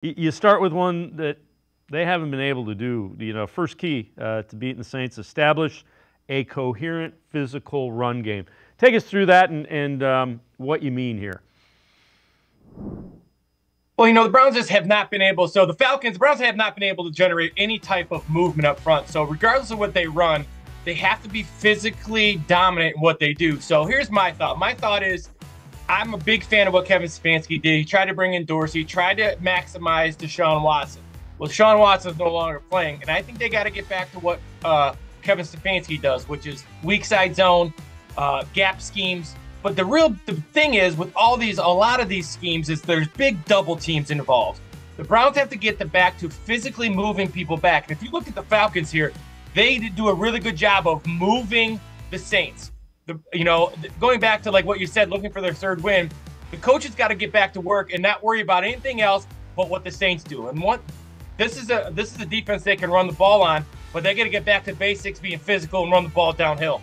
You start with one that they haven't been able to do. First key to beating the Saints: establish a coherent physical run game. Take us through that and what you mean here. Well, the Browns just have not been able. So the Browns have not been able to generate any type of movement up front. So regardless of what they run, they have to be physically dominant in what they do. So here's my thought. My thought is, I'm a big fan of what Kevin Stefanski did. He tried to bring in Dorsey, tried to maximize Deshaun Watson. Well, Deshaun Watson's no longer playing, and I think they got to get back to what Kevin Stefanski does, which is weak side zone, gap schemes. But the thing is, with a lot of these schemes, is there's big double teams involved. The Browns have to get them back to physically moving people back. And if you look at the Falcons here, they do a really good job of moving the Saints. Going back to like what you said, looking for their third win, the coaches got to get back to work and not worry about anything else but what the Saints do. And this is a defense they can run the ball on, but they got to get back to basics, being physical and run the ball downhill.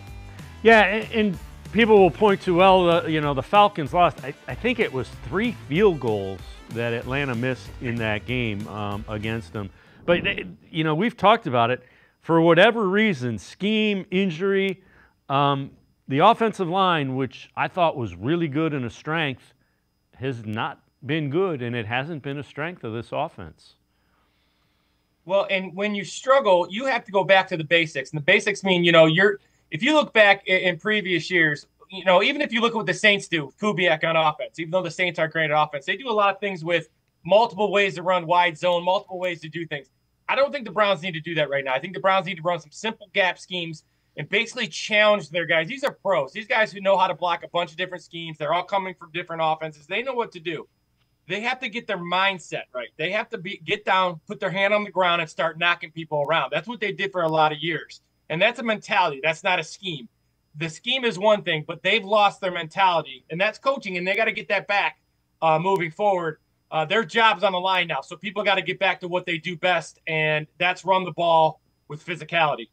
Yeah, and people will point to, the Falcons lost. I think it was 3 field goals that Atlanta missed in that game against them. But, we've talked about it. For whatever reason, scheme, injury, the offensive line, which I thought was really good and a strength, has not been good, and it hasn't been a strength of this offense. Well, and when you struggle, you have to go back to the basics. And the basics mean, if you look back in previous years, even if you look at what the Saints do, Kubiak on offense, even though the Saints aren't great at offense, they do a lot of things with multiple ways to run wide zone, multiple ways to do things. I don't think the Browns need to do that right now. I think the Browns need to run some simple gap schemes and basically challenge their guys. These are pros. These guys who know how to block a bunch of different schemes. They're all coming from different offenses. They know what to do. They have to get their mindset right. They have to get down, put their hand on the ground, and start knocking people around. That's what they did for a lot of years. And that's a mentality. That's not a scheme. The scheme is one thing, but they've lost their mentality, and that's coaching, and they got to get that back moving forward. Their job's on the line now, so people got to get back to what they do best, and that's run the ball with physicality.